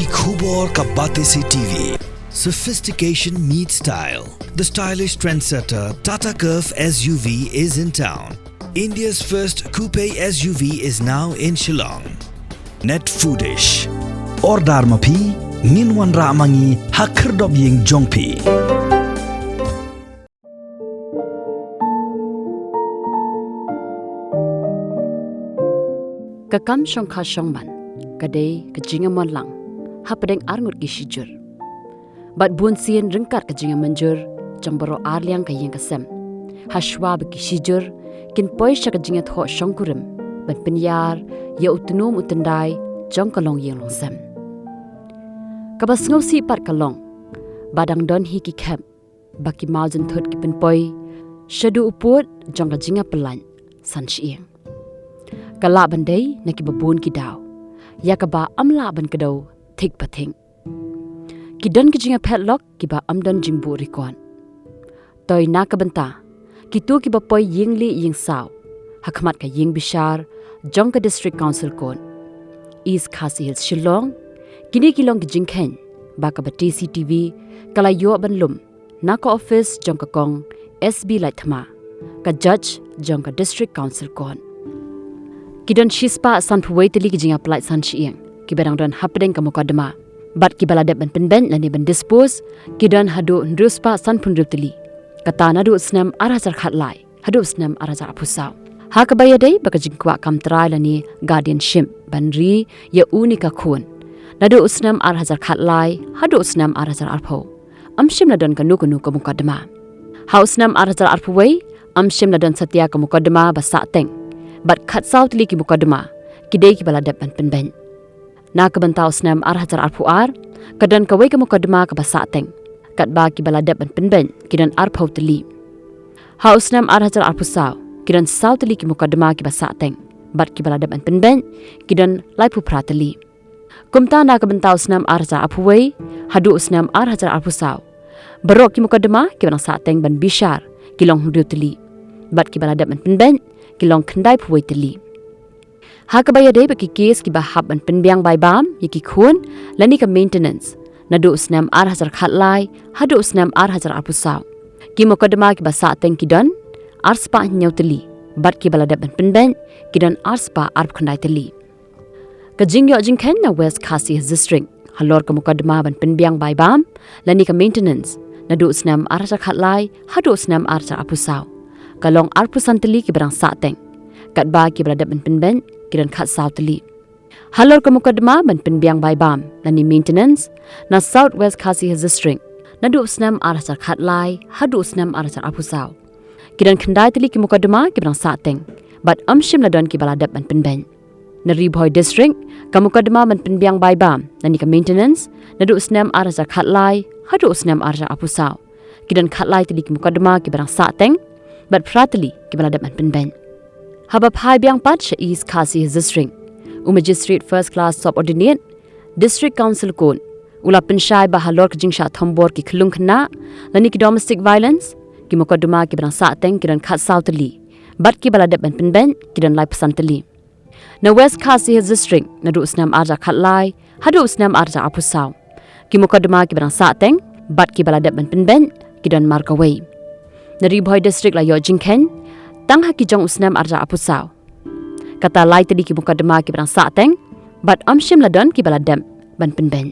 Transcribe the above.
Yaki Khubor ka Bate Se TV. Sophistication meets style. The stylish trendsetter Tata Curve SUV is in town. India's first coupe SUV is now in Shillong. Net foodish. Ordar mapi, minwan ramangi hakerdob ying jongpi. Kakam shongkha shongman, kadai kajingamon lang, hapadeng arngut gishijur. Bat buon sien ringkat kajingamanjur, jambaro arliang kayeng kasem. Hashwab gishijur, kin poisha kajingat ho shongkurim, ban penyar, ya utunum utendai, jongkalong yeng longsem. Kabas ngausi pat kalong, badang don hi ki kem, baki maljan thot ki penpoi, shadu uput jong kajinga pelan, san shieng. Kala bandai na ki babun ki daw, ya ka ba amla ban kadaw thik pathing. Ki don ki Jingphet lok ki ba amdon jingbu rikon. Toy na ka banta, ki tu ki ba poi yingli ying saw, hakmat ka ying bishar, jong ka district council kon. East Khasi Hills Shillong, kini kilong ki Jingkhen, ba ka ba TCTV, kala yo ban lum, na ka office jong ka kong SB light thama, ka judge jong ka district council kon. Kidon shispa san puway tali ki Jingaplat san shieng, ki berang don hapdeng ka mukadama. Bat ki baladep ban penben lani ban dispose, kidon hadu ndruspa san punrup tali. Kata nadu snam arhajar khatlai, hadu snam arhajar apusaw. Ha kabaya day baka jingkwa kam try lani guardianship ban ri ya unika Khun. Nadu snam arhajar khatlai, hadu snam arhajar arpo. Amshim ladon ka nuku ka mukadama. Ha snam arhajar arpuway, amshim ladon satya ka mukadama basa teng. Bat khat saw tili ki mukadama, kidai ki baladep ban penben. Na kabantau snam arhajar arpuar, kadan kawai ka mukadama ka basa teng. Kat ba ki baladep ban penben, kidan arpau tili. Ha snam arhajar arpusaw, kidan saw tili ki mukadama ki basa teng. Bat ki baladep ban penben, kidan laipu pratali. Kumta na kabantau snam arhajar arpuway, hadu snam arhajar arpusaw. Barok ki mukadama ki ban sa teng ban bishar, kilong hudru tili. Bat ki baladep ban penben, kilong kendai puway tili. Ha kabaya day baki kes ki bahab ban penbiang bai bam yaki Khun lani ka maintenance nadu snam arhajar khatlai hadu snam arhajar apusaw ki mukadama ki basa teng kidon arspa nyau tili bat ki baladep ban penben kidon arspa arp khandai tili ka Jingïakhun na West Khasi Hills district halor ka mukadama ban penbiang bai bam lani ka maintenance nadu snam arhajar khatlai hadu snam arhajar apusaw kalong arpusan tili ki barang sa teng kat ba ki baladep ban penben kiran khat saw tali. Halor ka mukadama ban penbiang bai bam lani maintenance na South West Khasi Hills district nadu snam arhajar khatlai hadu snam arhajar apusaw kiran khandai tali ki mukadama ki barang sa teng bat amshim ladon ki baladep ban penben. Na Ribhoy district ka mukadama ban penbiang bai bam lani ka maintenance nadu snam arhajar khatlai hadu snam arhajar apusaw kiran khatlai tali ki mukadama ki barang sa teng bat pratali ki baladep ban penben. Habab hai biang pat sha East Khasi Hills district Magistrate first class subordinate district council kon ula penshai ba halor ka jingsha thombor ki khulung khna lani ki domestic violence ki mukadama ki barang sa teng kiran khat saw tali bat ki baladep ban penben kiran lai pasan tali. Na West Khasi Hills district nadu snam arja khatlai hadu snam arja apusaw ki mukadama ki barang sa teng bat ki baladep ban penben kidan markaway. Na Ribhoy district la yo Jingkhen tang haki jong usnam arja apusaw. Kata lai tadi ki mukadama ki barang sa teng, bat amshim ladon ki baladem ban penben.